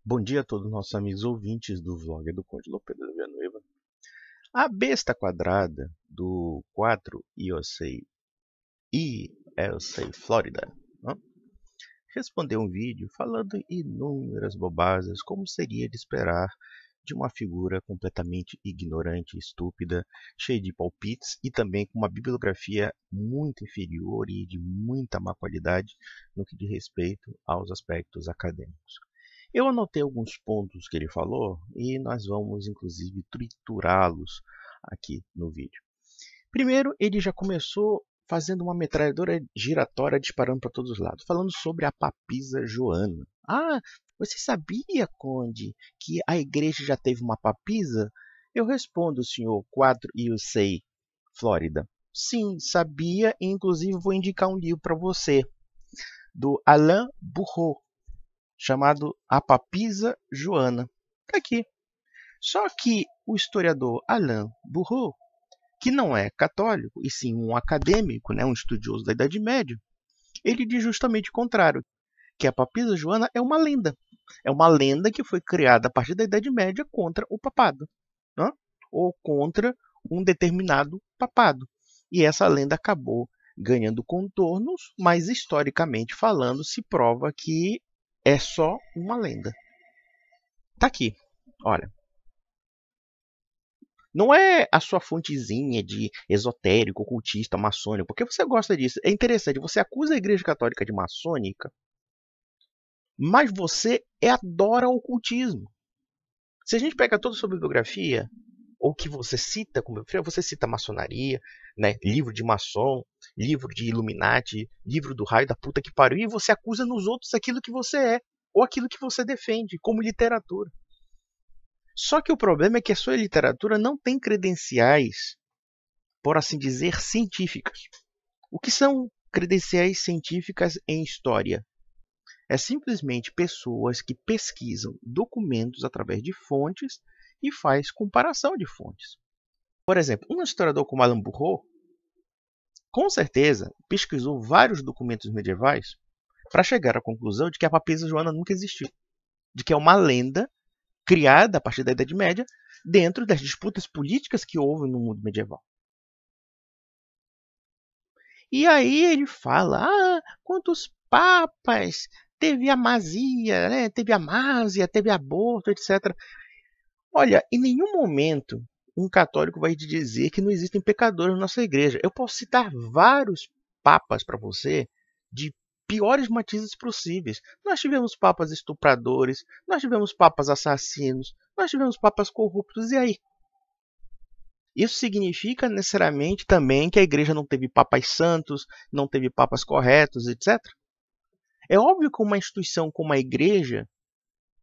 Bom dia a todos os nossos amigos ouvintes do vlog do Conde Lopes da Villanueva. A besta quadrada do 4 e eu sei Flórida, né, respondeu um vídeo falando inúmeras bobagens, como seria de esperar de uma figura completamente ignorante e estúpida, cheia de palpites e também com uma bibliografia muito inferior e de muita má qualidade no que diz respeito aos aspectos acadêmicos. Eu anotei alguns pontos que ele falou e nós vamos, inclusive, triturá-los aqui no vídeo. Primeiro, ele já começou fazendo uma metralhadora giratória disparando para todos os lados, falando sobre a papisa Joana. Ah, você sabia, Conde, que a igreja já teve uma papisa? Eu respondo, senhor 4 e eu sei, Flórida. Sim, sabia, e inclusive vou indicar um livro para você, do Alain Bourreau, chamado A Papisa Joana. Está aqui. Só que o historiador Alain Bourreau, que não é católico, e sim um acadêmico, né, um estudioso da Idade Média, ele diz justamente o contrário, que a Papisa Joana é uma lenda. É uma lenda que foi criada a partir da Idade Média contra o papado, né? Ou contra um determinado papado. E essa lenda acabou ganhando contornos, mas historicamente falando, se prova que é só uma lenda. Tá aqui. Olha, não é a sua fontezinha de esotérico, ocultista, maçônico, porque você gosta disso. É interessante, você acusa a Igreja Católica de maçônica, mas você adora o ocultismo. Se a gente pega toda a sua bibliografia, ou que você cita como bibliografia, você cita maçonaria, né, livro de maçom, livro de Illuminati, livro do raio da puta que pariu, e você acusa nos outros aquilo que você é, ou aquilo que você defende, como literatura. Só que o problema é que a sua literatura não tem credenciais, por assim dizer, científicas. O que são credenciais científicas em história? É simplesmente pessoas que pesquisam documentos através de fontes e faz comparação de fontes. Por exemplo, um historiador como Alain Bourreau, com certeza, pesquisou vários documentos medievais para chegar à conclusão de que a papisa Joana nunca existiu, de que é uma lenda criada a partir da Idade Média dentro das disputas políticas que houve no mundo medieval. E aí ele fala, quantos papas teve a Mazia, né? Teve a Másia, teve aborto, etc. Olha, em nenhum momento um católico vai te dizer que não existem pecadores na nossa igreja. Eu posso citar vários papas para você de piores matizes possíveis. Nós tivemos papas estupradores, nós tivemos papas assassinos, nós tivemos papas corruptos, e aí? Isso significa necessariamente também que a igreja não teve papas santos, não teve papas corretos, etc. É óbvio que uma instituição como a igreja,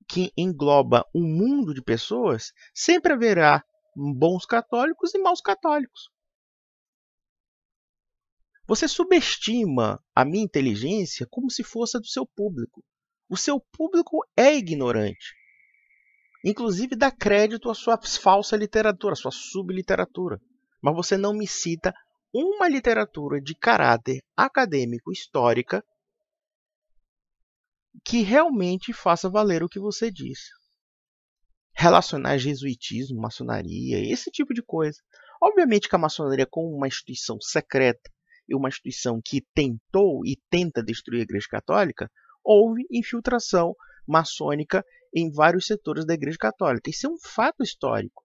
que engloba um mundo de pessoas, sempre haverá bons católicos e maus católicos. Você subestima a minha inteligência como se fosse a do seu público. O seu público é ignorante. Inclusive dá crédito à sua falsa literatura, à sua subliteratura. Mas você não me cita uma literatura de caráter acadêmico, histórica, que realmente faça valer o que você diz. Relacionar jesuitismo, maçonaria, esse tipo de coisa. Obviamente que a maçonaria, como uma instituição secreta e uma instituição que tentou e tenta destruir a Igreja Católica, houve infiltração maçônica em vários setores da Igreja Católica. Isso é um fato histórico.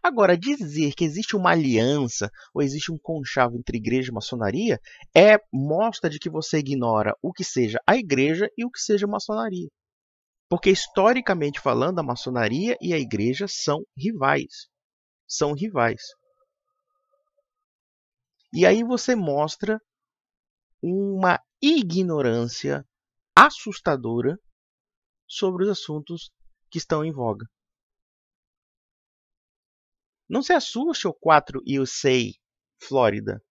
Agora, dizer que existe uma aliança ou existe um conchavo entre igreja e maçonaria mostra de que você ignora o que seja a igreja e o que seja a maçonaria. Porque, historicamente falando, a maçonaria e a igreja são rivais. São rivais. E aí você mostra uma ignorância assustadora sobre os assuntos que estão em voga. Não se assuste, o 4 e o 6, Flórida.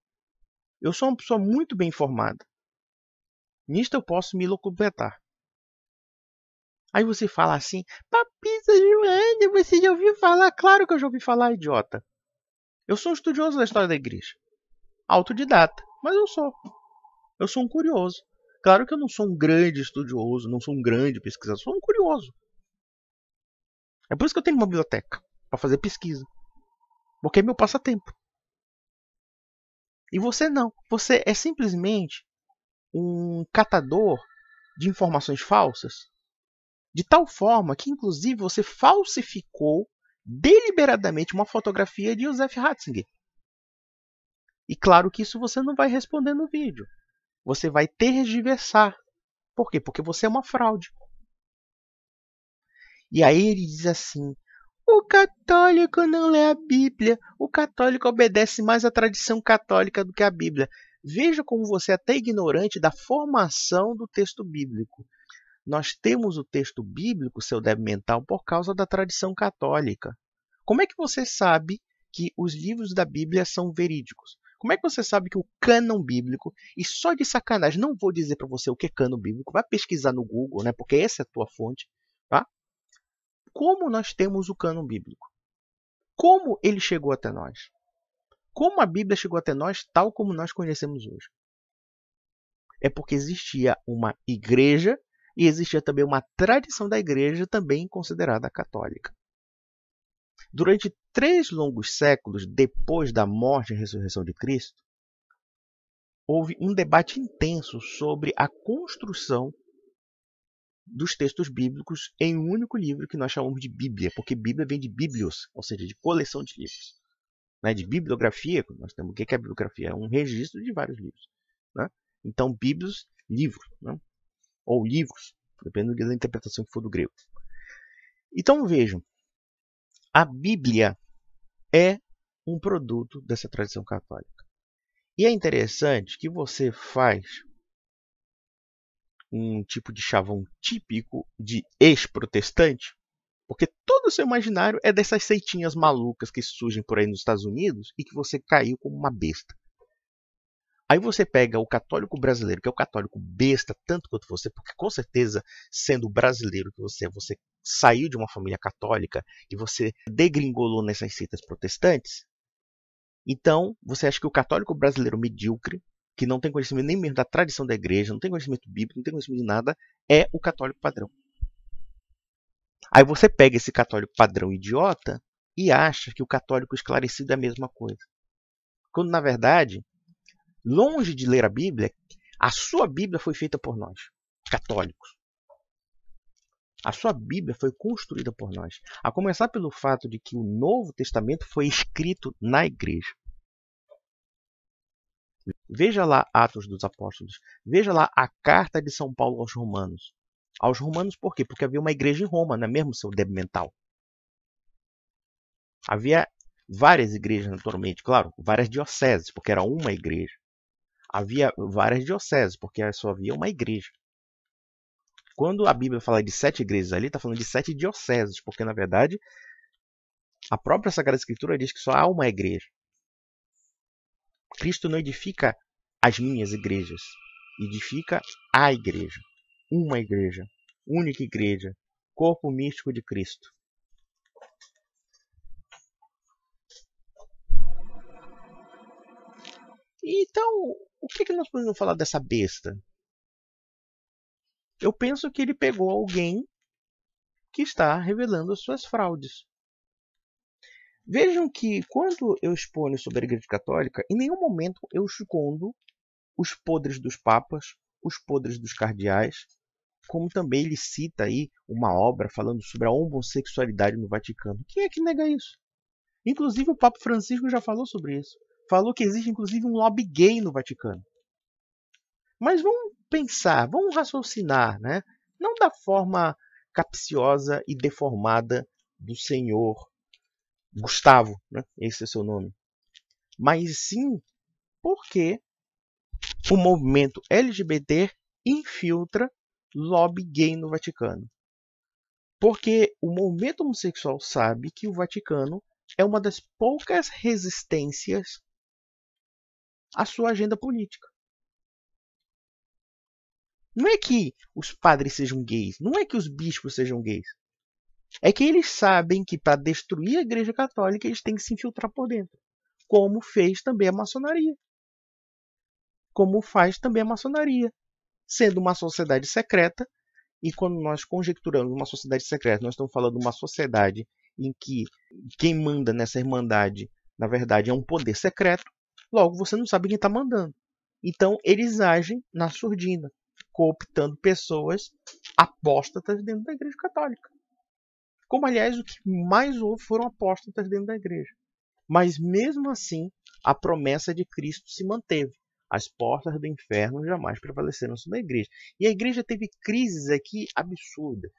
Eu sou uma pessoa muito bem informada. Nisto eu posso me locubetar. Aí você fala assim, Papisa Joana, você já ouviu falar? Claro que eu já ouvi falar, idiota. Eu sou um estudioso da história da igreja. Autodidata, mas eu sou. Eu sou um curioso. Claro que eu não sou um grande estudioso, não sou um grande pesquisador, sou um curioso. É por isso que eu tenho uma biblioteca, para fazer pesquisa. Porque é meu passatempo. E você não. Você é simplesmente um catador de informações falsas, de tal forma que, inclusive, você falsificou deliberadamente uma fotografia de Joseph Ratzinger. E claro que isso você não vai responder no vídeo. Você vai tergiversar. Por quê? Porque você é uma fraude. E aí ele diz assim: o católico não lê a Bíblia. O católico obedece mais à tradição católica do que à Bíblia. Veja como você é até ignorante da formação do texto bíblico. Nós temos o texto bíblico, seu débil mental, por causa da tradição católica. Como é que você sabe que os livros da Bíblia são verídicos? Como é que você sabe que o cânon bíblico, e só de sacanagem, não vou dizer para você o que é cânon bíblico, vai pesquisar no Google, né, porque essa é a tua fonte, tá? Como nós temos o cânon bíblico? Como ele chegou até nós? Como a Bíblia chegou até nós tal como nós conhecemos hoje? É porque existia uma igreja e existia também uma tradição da igreja também considerada católica. Durante 3 longos séculos depois da morte e ressurreição de Cristo, houve um debate intenso sobre a construção dos textos bíblicos em um único livro que nós chamamos de Bíblia, porque Bíblia vem de biblios, ou seja, de coleção de livros. Né? De bibliografia, nós temos o que é bibliografia? É um registro de vários livros. Né? Então, bíblios, livro, né? Ou livros, dependendo da interpretação que for do grego. Então, vejam, a Bíblia é um produto dessa tradição católica. E é interessante que você faz um tipo de chavão típico de ex-protestante, porque todo o seu imaginário é dessas seitinhas malucas que surgem por aí nos Estados Unidos e que você caiu como uma besta. Aí você pega o católico brasileiro, que é o católico besta tanto quanto você, porque com certeza, sendo brasileiro que você saiu de uma família católica e você degringolou nessas seitas protestantes. Então, você acha que o católico brasileiro medíocre, que não tem conhecimento nem mesmo da tradição da igreja, não tem conhecimento bíblico, não tem conhecimento de nada, é o católico padrão. Aí você pega esse católico padrão idiota e acha que o católico esclarecido é a mesma coisa. Quando, na verdade, longe de ler a Bíblia, a sua Bíblia foi feita por nós, católicos. A sua Bíblia foi construída por nós. A começar pelo fato de que o Novo Testamento foi escrito na igreja. Veja lá Atos dos Apóstolos. Veja lá a carta de São Paulo aos Romanos. Aos Romanos por quê? Porque havia uma igreja em Roma, não é mesmo, seu débil mental? Havia várias igrejas, naturalmente, claro, várias dioceses, porque era uma igreja. Havia várias dioceses, porque só havia uma igreja. Quando a Bíblia fala de 7 igrejas ali, está falando de 7 dioceses, porque, na verdade, a própria Sagrada Escritura diz que só há uma igreja. Cristo não edifica as minhas igrejas, edifica a igreja. Uma igreja, única igreja, corpo místico de Cristo. Então, o que nós podemos falar dessa besta? Eu penso que ele pegou alguém que está revelando as suas fraudes. Vejam que quando eu exponho sobre a Igreja Católica, em nenhum momento eu escondo os podres dos papas, os podres dos cardeais, como também ele cita aí uma obra falando sobre a homossexualidade no Vaticano. Quem é que nega isso? Inclusive o Papa Francisco já falou sobre isso. Falou que existe inclusive um lobby gay no Vaticano. Mas vamos pensar, vamos raciocinar, né? Não da forma capciosa e deformada do senhor Gustavo, né? Esse é seu nome. Mas sim porque o movimento LGBT infiltra lobby gay no Vaticano. Porque o movimento homossexual sabe que o Vaticano é uma das poucas resistências à sua agenda política. Não é que os padres sejam gays, não é que os bispos sejam gays. É que eles sabem que para destruir a Igreja Católica eles têm que se infiltrar por dentro. Como fez também a maçonaria. Como faz também a maçonaria. Sendo uma sociedade secreta E quando nós conjecturamos uma sociedade secreta, nós estamos falando de uma sociedade em que quem manda nessa irmandade, na verdade, é um poder secreto, logo você não sabe quem está mandando. Então, eles agem na surdina, cooptando pessoas apóstatas dentro da Igreja Católica. Como, aliás, o que mais houve foram apóstatas dentro da Igreja. Mas, mesmo assim, a promessa de Cristo se manteve. As portas do inferno jamais prevaleceram sobre a Igreja. E a Igreja teve crises aqui absurdas.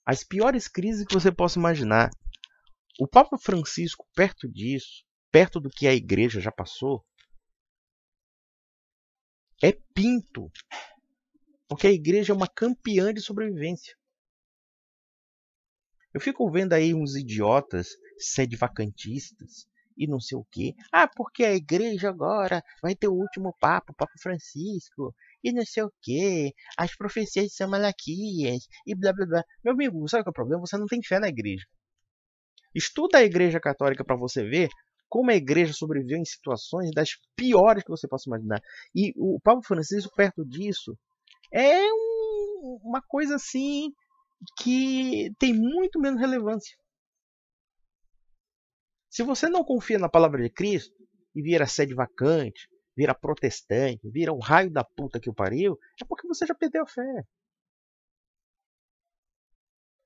As piores crises que você possa imaginar. O Papa Francisco, perto disso, perto do que a Igreja já passou, é pinto. Porque a Igreja é uma campeã de sobrevivência. Eu fico vendo aí uns idiotas sede-vacantistas e não sei o quê. Ah, porque a igreja agora vai ter o último Papa, o Papa Francisco, e não sei o quê. As profecias são Malaquias, e blá blá blá. Meu amigo, sabe qual é o problema? Você não tem fé na igreja. Estuda a igreja católica para você ver como a igreja sobreviveu em situações das piores que você possa imaginar. E o Papa Francisco, perto disso, é uma coisa assim que tem muito menos relevância. Se você não confia na palavra de Cristo e vira sede vacante, vira protestante, vira o raio da puta que o pariu, é porque você já perdeu a fé.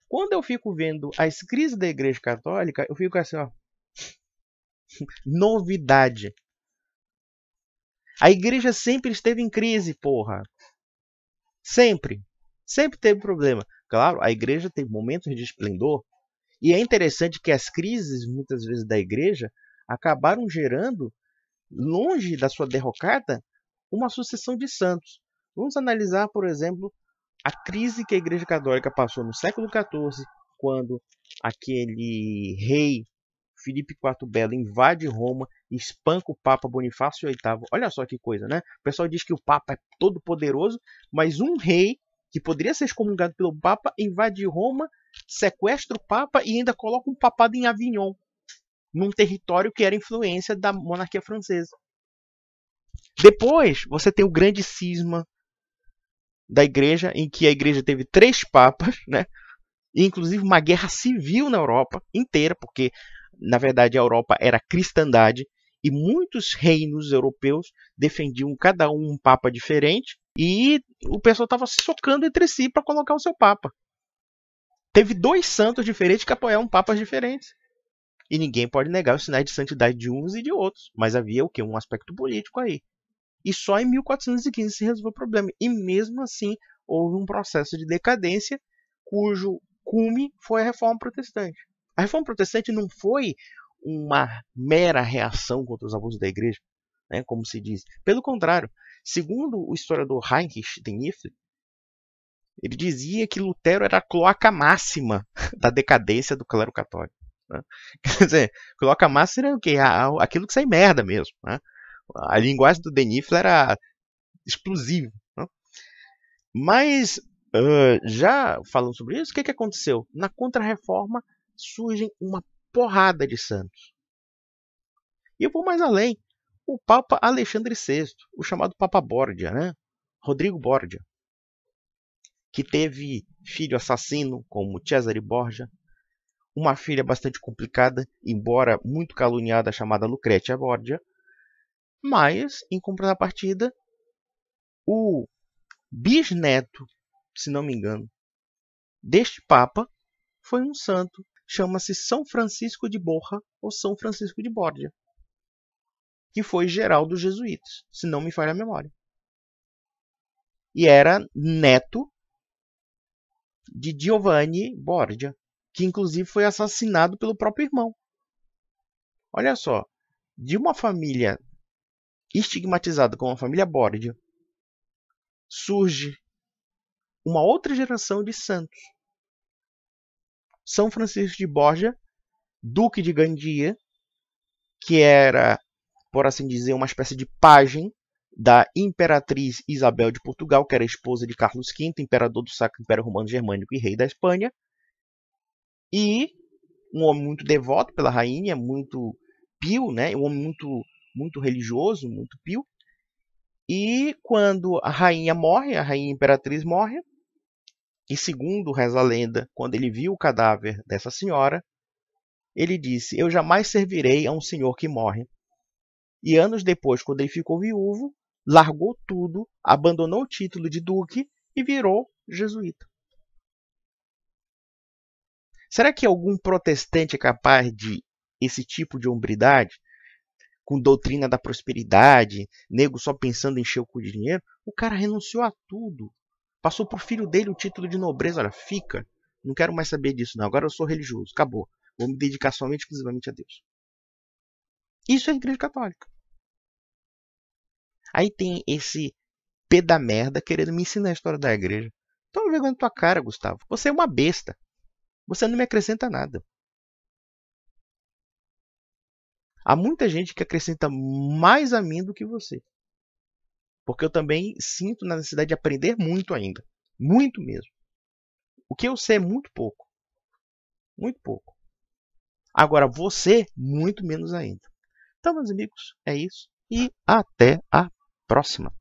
Quando eu fico vendo as crises da Igreja Católica, eu fico assim, ó, novidade. A Igreja sempre esteve em crise, porra. Sempre. Sempre teve problema. Claro, a Igreja teve momentos de esplendor. E é interessante que as crises, muitas vezes, da Igreja acabaram gerando, longe da sua derrocada, uma sucessão de santos. Vamos analisar, por exemplo, a crise que a Igreja Católica passou no século XIV, quando aquele rei Filipe IV Belo invade Roma e espanca o Papa Bonifácio VIII. Olha só que coisa, né? O pessoal diz que o Papa é todo poderoso, mas um rei que poderia ser excomungado pelo Papa invade Roma, sequestra o Papa e ainda coloca um papado em Avignon, num território que era influência da monarquia francesa. Depois, você tem o grande cisma da igreja, em que a igreja teve 3 papas, né? E, inclusive, uma guerra civil na Europa inteira, porque, na verdade, a Europa era cristandade, e muitos reinos europeus defendiam cada um papa diferente, e o pessoal estava se socando entre si para colocar o seu papa. Teve 2 santos diferentes que apoiavam papas diferentes. E ninguém pode negar os sinais de santidade de uns e de outros. Mas havia o quê? Um aspecto político aí. E só em 1415 se resolveu o problema. E mesmo assim, houve um processo de decadência cujo cume foi a Reforma Protestante. A Reforma Protestante não foi uma mera reação contra os abusos da Igreja, né, como se diz. Pelo contrário, segundo o historiador Heinrich Denifle, ele dizia que Lutero era a cloaca máxima da decadência do clero católico. Né? Quer dizer, cloaca máxima era o quê? Aquilo que sai merda mesmo. Né? A linguagem do Denifle era explosiva. Né? Mas, já falando sobre isso, o que aconteceu? Na Contra-Reforma surgem uma porrada de santos. E eu vou mais além. O Papa Alexandre VI, o chamado Papa Borgia, né? Rodrigo Borgia, que teve filho assassino como Cesare Borgia, uma filha bastante complicada, embora muito caluniada, chamada Lucretia Borgia, mas, em contrapartida, o bisneto, se não me engano, deste Papa foi um santo, chama-se São Francisco de Borja ou São Francisco de Borgia, que foi geral dos jesuítas, se não me falha a memória. E era neto de Giovanni Borgia, que inclusive foi assassinado pelo próprio irmão. Olha só, de uma família estigmatizada como a família Borgia, surge uma outra geração de santos. São Francisco de Borja, duque de Gandia, que era, por assim dizer, uma espécie de pajem da imperatriz Isabel de Portugal, que era esposa de Carlos V, imperador do Sacro Império Romano Germânico e rei da Espanha, e um homem muito devoto pela rainha, muito pio, né? Um homem muito religioso, muito pio, E quando a rainha morre, a rainha imperatriz morre, e segundo reza a lenda, quando ele viu o cadáver dessa senhora, ele disse: Eu jamais servirei a um senhor que morre. E anos depois, quando ele ficou viúvo, largou tudo, abandonou o título de duque e virou jesuíta. Será que algum protestante é capaz de esse tipo de hombridade? Com doutrina da prosperidade, nego só pensando em encher o cu de dinheiro? O cara renunciou a tudo. Passou pro filho dele o título de nobreza. Olha, fica. Não quero mais saber disso, não. Agora eu sou religioso. Acabou. Vou me dedicar somente exclusivamente a Deus. Isso é a Igreja Católica. Aí tem esse pé da merda querendo me ensinar a história da igreja. Toma vergonha na tua cara, Gustavo. Você é uma besta. Você não me acrescenta nada. Há muita gente que acrescenta mais a mim do que você. Porque eu também sinto na necessidade de aprender muito ainda. Muito mesmo. O que eu sei é muito pouco. Muito pouco. Agora, você, muito menos ainda. Então, meus amigos, é isso. E até a próxima.